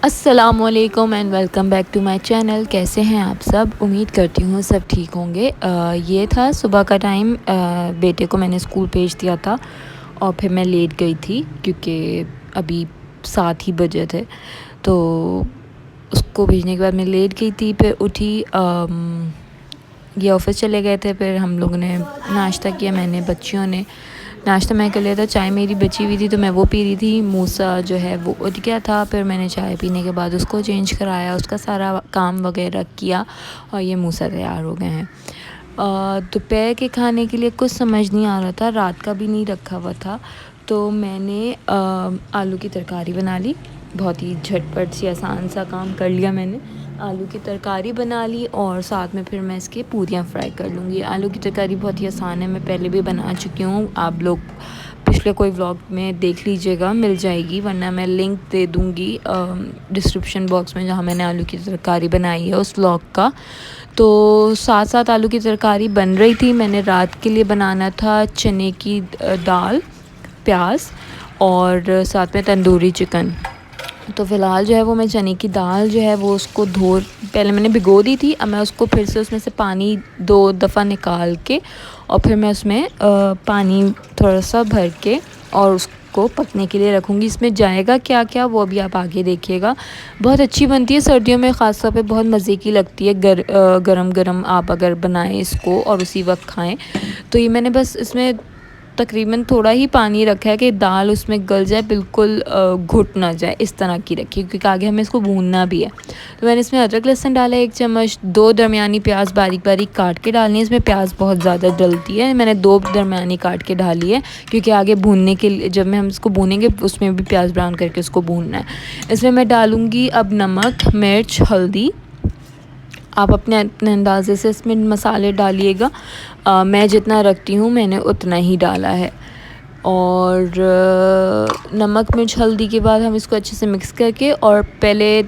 अस्सलामुअलैकुम and welcome back to my channel. कैसे हैं आप सब? उम्मीद करती हूँ सब ठीक होंगे। ये था सुबह का टाइम। बेटे को मैंने स्कूल भेज दिया था और फिर मैं लेट गई थी क्योंकि अभी 7 ही बजे थे। तो उसको भेजने के बाद मैं लेट गई थी, फिर उठी। ये ऑफिस चले गए थे, फिर हम लोगों ने नाश्ता किया। मैंने बच्चियों ने नाश्ता मैं कर लिया था, चाय मेरी बची हुई थी तो मैं वो पी रही थी। मूसा जो है वो उठ गया था, फिर मैंने चाय पीने के बाद उसको चेंज कराया, उसका सारा काम वगैरह किया और ये मूसा तैयार हो गए हैं। दोपहर के खाने के लिए कुछ समझ नहीं आ रहा था, रात का भी नहीं रखा हुआ था, तो मैंने आलू की तरकारी बना ली। बहुत ही झटपट सी आसान सा काम कर लिया मैंने। आलू की तरकारी बना ली और साथ में फिर मैं इसके पूरियाँ फ्राई कर लूँगी। आलू की तरकारी बहुत ही आसान है, मैं पहले भी बना चुकी हूँ। आप लोग पिछले कोई व्लॉग में देख लीजिएगा, मिल जाएगी, वरना मैं लिंक दे दूँगी डिस्क्रिप्शन बॉक्स में, जहाँ मैंने आलू की तरकारी बनाई है उस व्लॉग का। तो साथ साथ आलू की तरकारी बन रही थी। मैंने रात के लिए बनाना था चने की दाल, प्याज और साथ में तंदूरी चिकन। तो फ़िलहाल जो है वो मैं चने की दाल जो है वो उसको पहले मैंने भिगो दी थी। अब मैं उसको फिर से उसमें से पानी 2 दफ़ा निकाल के और फिर मैं उसमें पानी थोड़ा सा भर के और उसको पकने के लिए रखूँगी। इसमें जाएगा क्या क्या वो अभी आप आगे देखिएगा। बहुत अच्छी बनती है, सर्दियों में ख़ास तौर पे बहुत मज़े की लगती है। गरम गरम आप अगर बनाएं इसको और उसी वक्त खाएं। तो ये मैंने बस इसमें तकरीबन थोड़ा ही पानी रखा है कि दाल उसमें गल जाए, बिल्कुल घुट ना जाए, इस तरह की रखी, क्योंकि आगे हमें इसको भूनना भी है। तो मैंने इसमें अदरक लहसुन डाला 1 चम्मच, 2 दरमियानी प्याज बारीक बारीक काट के डालनी है। इसमें प्याज बहुत ज़्यादा डलती है, मैंने 2 दरमियानी काट के डाली है, क्योंकि आगे भूनने के लिए जब हम इसको भूनेंगे उसमें भी प्याज ब्राउन करके उसको भूनना है। इसमें मैं डालूँगी अब नमक, मिर्च, हल्दी। आप अपने अपने अंदाज़े से इसमें मसाले डालिएगा। मैं जितना रखती हूँ मैंने उतना ही डाला है। और नमक, मिर्च, हल्दी के बाद हम इसको अच्छे से मिक्स करके और पहले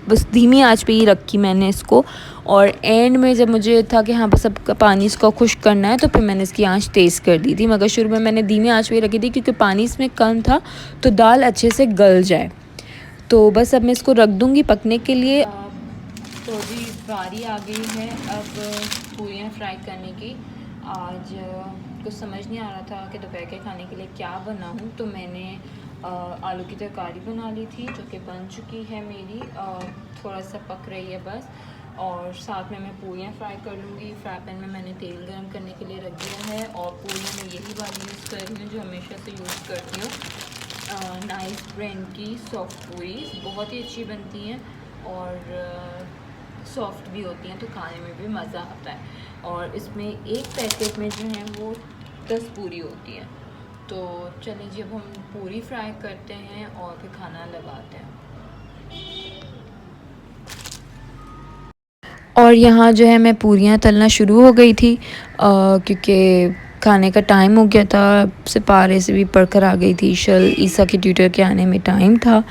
बस धीमी आंच पे ही रखी मैंने इसको। और एंड में जब मुझे था कि हाँ बस अब पानी इसको खुश्क करना है, तो फिर मैंने इसकी आंच तेज़ कर दी थी। मगर शुरू में मैंने धीमी आंच पे ही रखी थी क्योंकि पानी इसमें कम था, तो दाल अच्छे से गल जाए। तो बस अब मैं इसको रख दूँगी पकने के लिए। तो जी बारी आ गई है अब पूरियाँ फ्राई करने की। आज कुछ समझ नहीं आ रहा था कि दोपहर के खाने के लिए क्या बनाऊँ, तो मैंने आलू की तरकारी बना ली थी जो कि बन चुकी है मेरी, थोड़ा सा पक रही है बस। और साथ में मैं पूरियाँ फ्राई कर लूँगी। फ्राई पैन में मैंने तेल गरम करने के लिए रख दिया है और पूरियाँ मैं यही वाली यूज़ कर रही हूँ जो हमेशा से यूज़ करती हूँ। नाइस ब्रांड की सॉफ्ट पूरी बहुत ही अच्छी बनती हैं और सॉफ्ट भी होती हैं, तो खाने में भी मज़ा आता है। और इसमें एक पैकेट में जो है वो 10 पूरी होती हैं। तो चलिए जी अब हम पूरी फ्राई करते हैं और फिर खाना लगाते हैं। और यहाँ जो है मैं पूरियाँ तलना शुरू हो गई थी, क्योंकि खाने का टाइम हो गया था। सिपारे से भी पढ़कर आ गई थी, शल ईसा के ट्यूटर के आने में टाइम था,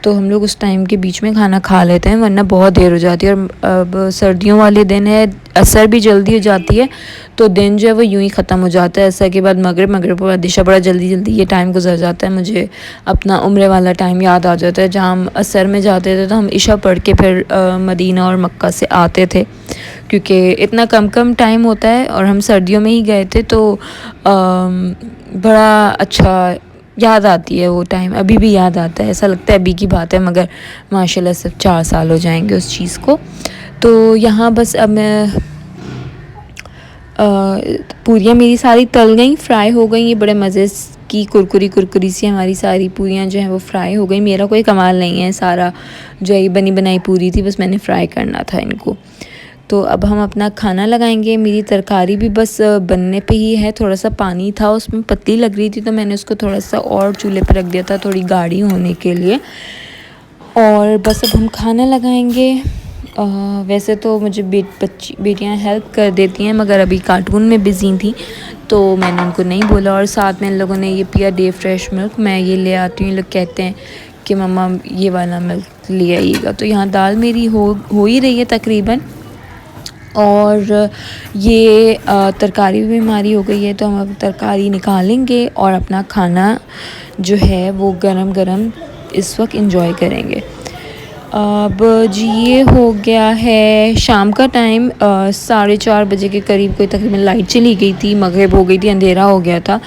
तो हम लोग उस टाइम के बीच में खाना खा लेते हैं, वरना बहुत देर हो जाती है। और अब सर्दियों वाले दिन है, असर भी जल्दी हो जाती है, तो दिन जो है वो यूँ ही ख़त्म हो जाता है। असर के बाद मगरिब के बाद दिशा बड़ा जल्दी जल्दी ये टाइम गुजर जाता है। मुझे अपना उम्र वाला टाइम याद आ जाता है, जहाँ हम असर में जाते थे तो हम इशा पढ़ के फिर मदीना और मक्का से आते थे, क्योंकि इतना कम टाइम होता है और हम सर्दियों में ही गए थे। तो बड़ा अच्छा याद आती है वो टाइम, अभी भी याद आता है, ऐसा लगता है अभी की बात है, मगर माशाल्लाह सिर्फ 4 साल हो जाएंगे उस चीज़ को। तो यहाँ बस अब मैं पूरियाँ मेरी सारी तल गई, फ्राई हो गई। ये बड़े मज़े की कुरकुरी सी हमारी सारी पूरियाँ जो हैं वो फ्राई हो गई। मेरा कोई कमाल नहीं है, सारा जो है बनी बनाई पूरी थी, बस मैंने फ्राई करना था इनको। तो अब हम अपना खाना लगाएंगे। मेरी तरकारी भी बस बनने पे ही है, थोड़ा सा पानी था उसमें, पतली लग रही थी, तो मैंने उसको थोड़ा सा और चूल्हे पर रख दिया था थोड़ी गाढ़ी होने के लिए। और बस अब हम खाना लगाएंगे। वैसे तो मुझे बेटियां हेल्प कर देती हैं, मगर अभी कार्टून में बिज़ी थी तो मैंने उनको नहीं बोला। और साथ में इन लोगों ने ये पिया डे फ्रेश मिल्क, मैं ये ले आती हूँ। लोग कहते हैं कि मम्मा ये वाला मिल्क ले आइएगा। तो यहाँ दाल मेरी हो ही रही है तकरीबन, और ये तरकारी भी हमारी हो गई है, तो हम अब तरकारी निकालेंगे और अपना खाना जो है वो गरम गरम इस वक्त एंजॉय करेंगे। अब जी ये हो गया है शाम का टाइम, 4:30 बजे के करीब कोई तकरीबन लाइट चली गई थी, मगरिब हो गई थी, अंधेरा हो गया था।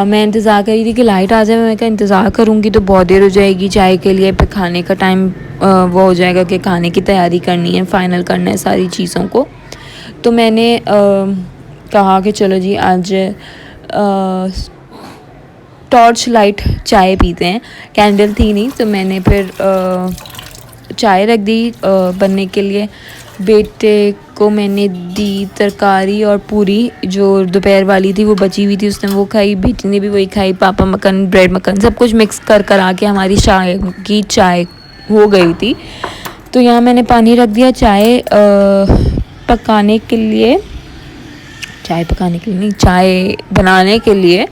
मैं इंतज़ार कर रही थी कि लाइट आ जाए। मैं कहा इंतज़ार करूँगी तो बहुत देर हो जाएगी चाय के लिए, फिर खाने का टाइम वो हो जाएगा कि खाने की तैयारी करनी है, फ़ाइनल करना है सारी चीज़ों को। तो मैंने कहा कि चलो जी आज टॉर्च लाइट चाय पीते हैं। कैंडल थी नहीं तो मैंने फिर चाय रख दी बनने के लिए। बेटे को मैंने दी तरकारी और पूरी, जो दोपहर वाली थी वो बची हुई थी, उसने वो खाई, बेटी ने भी वही खाई। पापा मक्खन, ब्रेड मक्खन सब कुछ मिक्स कर आके हमारी शाम की चाय हो गई थी। तो यहाँ मैंने पानी रख दिया पकाने के लिए, चाय पकाने के लिए नहीं, चाय बनाने के लिए,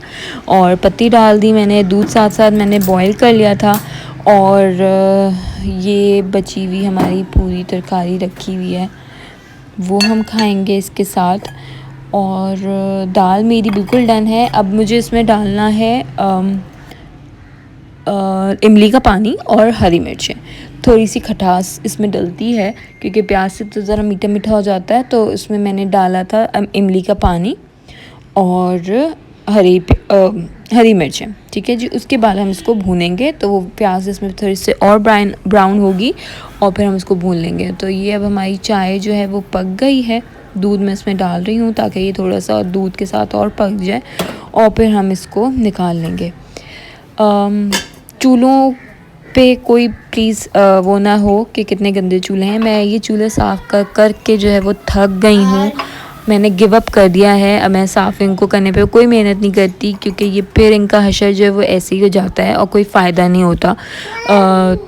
और पत्ती डाल दी मैंने। दूध साथ साथ मैंने बॉईल कर लिया था। और ये बची हुई हमारी पूरी तरकारी रखी हुई है, वो हम खाएंगे इसके साथ। और दाल मेरी बिल्कुल डन है। अब मुझे इसमें डालना है इमली का पानी और हरी मिर्चें। थोड़ी सी खटास इसमें डलती है क्योंकि प्याज से तो ज़रा मीठा मीठा हो जाता है, तो इसमें मैंने डाला था इमली का पानी और हरी मिर्चें। ठीक है जी। उसके बाद हम इसको भूनेंगे, तो वो प्याज इसमें थोड़ी सी और ब्राउन होगी और फिर हम इसको भून लेंगे। तो ये अब हमारी चाय जो है वो पक गई है। दूध मैं इसमें डाल रही हूँ ताकि ये थोड़ा सा दूध के साथ और पक जाए, और फिर हम इसको निकाल लेंगे। चूल्हों पे कोई प्लीज़ वो ना हो कि कितने गंदे चूल्हे हैं। मैं ये चूल्हे साफ़ करके जो है वो थक गई हूँ। मैंने गिव अप कर दिया है। अब मैं साफ़ इनको करने पे कोई मेहनत नहीं करती, क्योंकि ये फिर इनका हशर जो है वो ऐसे ही हो जाता है और कोई फ़ायदा नहीं होता।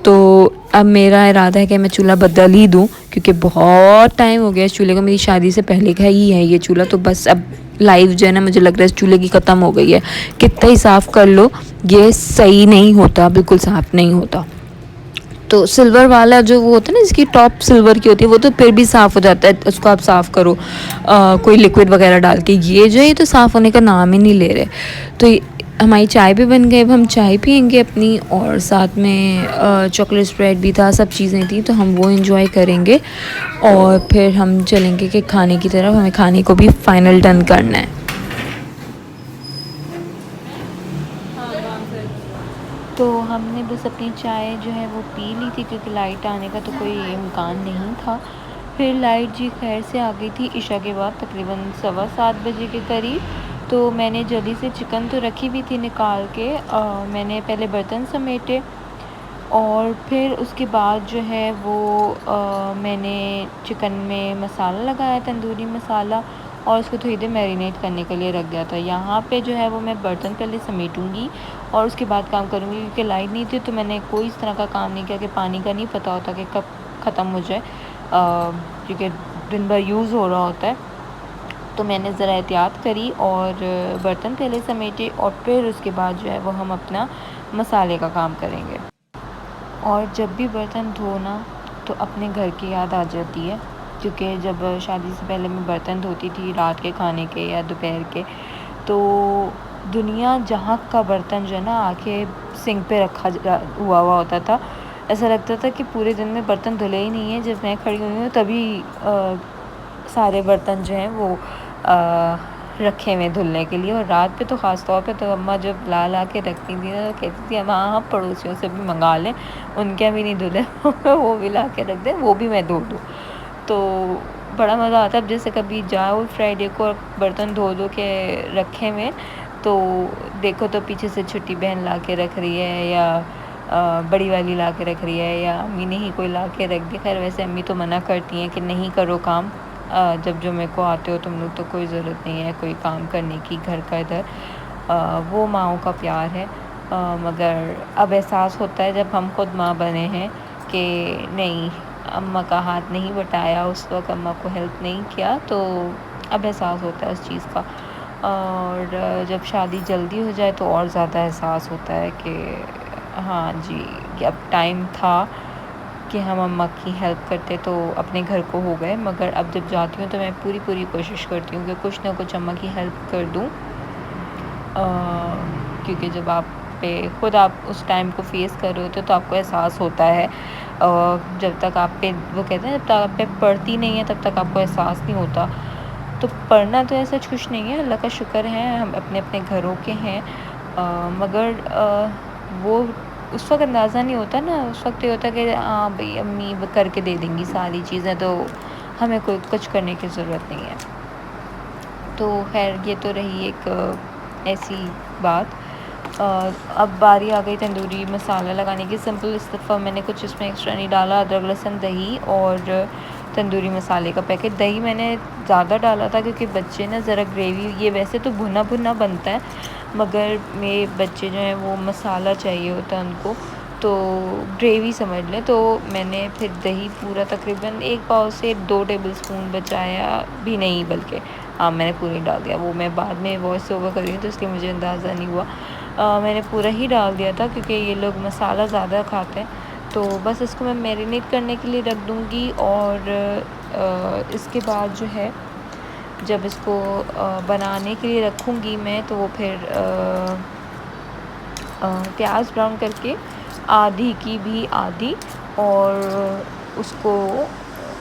तो अब मेरा इरादा है कि मैं चूल्हा बदल ही दूँ, क्योंकि बहुत टाइम हो गया इस चूल्हे को, मेरी शादी से पहले का ही है ये चूल्हा। तो बस अब लाइफ जो है ना, मुझे लग रहा है इस चूल्हे की ख़त्म हो गई है। कितना ही साफ़ कर लो ये सही नहीं होता, बिल्कुल साफ़ नहीं होता। तो सिल्वर वाला जो वो होता है ना, जिसकी टॉप सिल्वर की होती है, वो तो फिर भी साफ़ हो जाता है, उसको आप साफ़ करो कोई लिक्विड वगैरह डाल के। ये जो है ये तो साफ़ होने का नाम ही नहीं ले रहे। तो हमारी चाय भी बन गई। अब हम चाय पियेंगे अपनी, और साथ में चॉकलेट स्प्रेड भी था, सब चीज़ें थी, तो हम वो एंजॉय करेंगे और फिर हम चलेंगे कि खाने की तरफ। हमें खाने को भी फाइनल डन करना है। तो हमने बस अपनी चाय जो है वो पी ली थी, क्योंकि लाइट आने का तो कोई इम्कान नहीं था। फिर लाइट जी खैर से आ गई थी इशा के बाद, तकरीबन 7:15 बजे के करीब। तो मैंने जल्दी से चिकन तो रखी भी थी निकाल के, मैंने पहले बर्तन समेटे और फिर उसके बाद जो है वो मैंने चिकन में मसाला लगाया, तंदूरी मसाला, और उसको थोड़ी देर मैरिनेट करने के लिए रख दिया था। यहाँ पे जो है वो मैं बर्तन पहले समेटूँगी और उसके बाद काम करूँगी, क्योंकि लाइट नहीं थी तो मैंने कोई इस तरह का काम नहीं किया कि पानी का नहीं पता होता कि कब ख़त्म हो जाए, क्योंकि दिन भर यूज़ हो रहा होता है। तो मैंने ज़रा एहतियात करी और बर्तन पहले समेटे, और फिर उसके बाद जो है वो हम अपना मसाले का काम करेंगे। और जब भी बर्तन धोना तो अपने घर की याद आ जाती है, क्योंकि जब शादी से पहले मैं बर्तन धोती थी रात के खाने के या दोपहर के, तो दुनिया जहाँ का बर्तन जो है ना आके सिंक पे रखा हुआ होता था। ऐसा लगता था कि पूरे दिन में बर्तन धुले ही नहीं है। जब मैं खड़ी हुई हूँ तभी सारे बर्तन जो हैं वो रखे हुए धुलने के लिए। और रात पे तो ख़ास तौर पे तो अम्मा जब ला के रखती थी ना, तो कहती थी हाँ हाँ पड़ोसियों से भी मंगा लें, उनके भी नहीं धुले वो भी ला के रख दें, वो भी मैं धो दूँ। तो बड़ा मज़ा आता है। अब जैसे कभी जाओ फ्राइडे को बर्तन धो के रखे हुए, तो देखो तो पीछे से छोटी बहन ला के रख रही है, या बड़ी वाली ला के रख रही है, या अम्मी ने ही कोई ला के रख दी। खैर वैसे अम्मी तो मना करती हैं कि नहीं करो काम, जब जो मेरे को आते हो तुम लोग तो कोई ज़रूरत नहीं है कोई काम करने की घर का इधर। वो माँओं का प्यार है। मगर अब एहसास होता है जब हम खुद माँ बने हैं कि नहीं, अम्मा का हाथ नहीं बटाया उस वक्त, अम्मा को हेल्प नहीं किया, तो अब एहसास होता है उस चीज़ का। और जब शादी जल्दी हो जाए तो और ज़्यादा एहसास होता है कि हाँ जी, कि अब टाइम था कि हम अम्मा की हेल्प करते तो अपने घर को हो गए। मगर अब जब जाती हूँ तो मैं पूरी कोशिश करती हूँ कि कुछ ना कुछ अम्मा की हेल्प कर दूँ, क्योंकि जब आप पे खुद आप उस टाइम को फेस कर रहे होते हो तो आपको एहसास होता है जब तक आप पे वो कहते हैं जब तक आप पे पड़ती नहीं है तब तक आपको एहसास नहीं होता। तो पढ़ना तो ऐसा कुछ नहीं है, अल्लाह का शुक्र है हम अपने अपने घरों के हैं। मगर वो उस वक्त अंदाज़ा नहीं होता ना, उस वक्त ये होता है कि हाँ भाई अम्मी करके दे देंगी सारी चीज़ें, तो हमें कोई कुछ करने की ज़रूरत नहीं है। तो खैर ये तो रही एक ऐसी बात। अब बारी आ गई तंदूरी मसाला लगाने की। सिंपल इस दफ़ा मैंने कुछ इसमें एक्स्ट्रा नहीं डाला, अदरक लहसुन दही और तंदूरी मसाले का पैकेट। दही मैंने ज़्यादा डाला था क्योंकि बच्चे ना ज़रा ग्रेवी, ये वैसे तो भुना भुना बनता है मगर मेरे बच्चे जो हैं वो मसाला चाहिए होता है उनको, तो ग्रेवी समझ लें। तो मैंने फिर दही पूरा तकरीबन 1 पाव से 2 टेबलस्पून बचाया भी नहीं, बल्कि हाँ मैंने पूरा ही डाल दिया। वो मैं बाद में वॉइस ओवर कर रही हूँ तो इसलिए मुझे अंदाज़ा नहीं हुआ। मैंने पूरा ही डाल दिया था क्योंकि ये लोग मसाला ज़्यादा खाते हैं। तो बस इसको मैं मैरिनेट करने के लिए रख दूँगी और इसके बाद जो है जब इसको बनाने के लिए रखूँगी मैं, तो वो फिर प्याज ब्राउन करके आधी की भी आधी, और उसको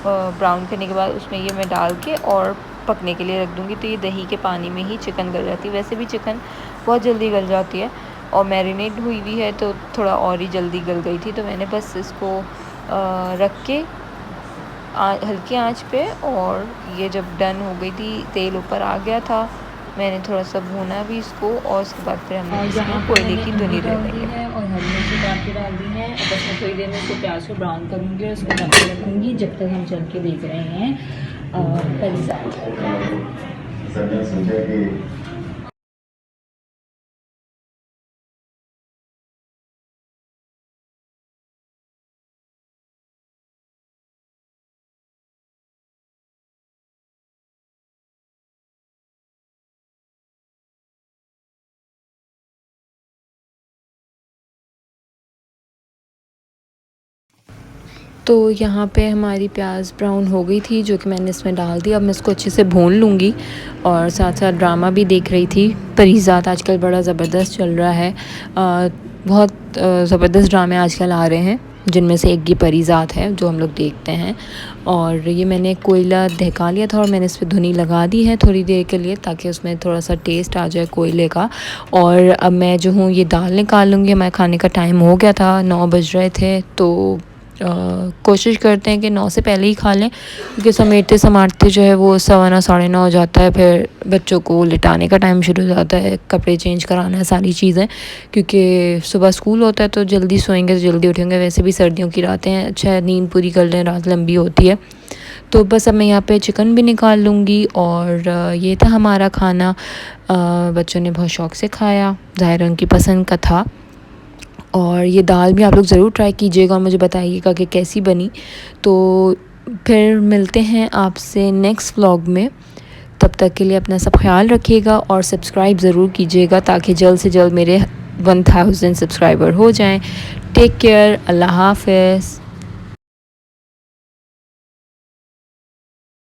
ब्राउन करने के बाद उसमें ये मैं डाल के और पकने के लिए रख दूँगी। तो ये दही के पानी में ही चिकन गल जाती है। वैसे भी चिकन बहुत जल्दी गल जाती है और मैरिनेट हुई हुई है तो थोड़ा और ही जल्दी गल गई थी। तो मैंने बस इसको रख के हल्की आंच पे, और ये जब डन हो गई थी तेल ऊपर आ गया था, मैंने थोड़ा सा भूना भी इसको और उसके बाद फिर हमने इसमें कोयले की धुनी डाल दी है और हरी मिर्ची काट के डाल दी है। अब बस मैं थोड़ी देर में इसको प्याज को ब्राउन करूँगी और उसको ढक के रखूँगी जब तक हम चल के देख रहे हैं पिज़्ज़ा। तो यहाँ पे हमारी प्याज ब्राउन हो गई थी जो कि मैंने इसमें डाल दी। अब मैं इसको अच्छे से भून लूँगी और साथ साथ ड्रामा भी देख रही थी। परीज़ात आजकल बड़ा ज़बरदस्त चल रहा है। बहुत ज़बरदस्त ड्रामे आजकल आ रहे हैं जिनमें से एक ये परीज़ात है जो हम लोग देखते हैं। और ये मैंने कोयला दहका लिया था और मैंने इस पर धुनी लगा दी है थोड़ी देर के लिए ताकि उसमें थोड़ा सा टेस्ट आ जाए कोयले का। और अब मैं जो हूँ ये दाल निकाल लूँगी। हमारे खाने का टाइम हो गया था, 9 बज रहे थे, तो कोशिश करते हैं कि 9 से पहले ही खा लें क्योंकि समेटते समाटते जो है वो 9:15 9:30 हो जाता है। फिर बच्चों को लिटाने का टाइम शुरू हो जाता है, कपड़े चेंज कराना है, सारी चीज़ें, क्योंकि सुबह स्कूल होता है तो जल्दी सोएंगे तो जल्दी उठेंगे। वैसे भी सर्दियों की रातें हैं, अच्छा नींद पूरी कर लें, रात लंबी होती है। तो बस अब मैं यहाँ पे चिकन भी निकाल लूँगी और ये था हमारा खाना। बच्चों ने बहुत शौक़ से खाया, ज़ाहिर उनकी पसंद का था। और ये दाल भी आप लोग ज़रूर ट्राई कीजिएगा और मुझे बताइएगा कि कैसी बनी। तो फिर मिलते हैं आपसे नेक्स्ट व्लॉग में। तब तक के लिए अपना सब ख्याल रखिएगा और सब्सक्राइब ज़रूर कीजिएगा ताकि जल्द से जल्द मेरे 1000 सब्सक्राइबर हो जाएं। टेक केयर, अल्लाह हाफ़िज़।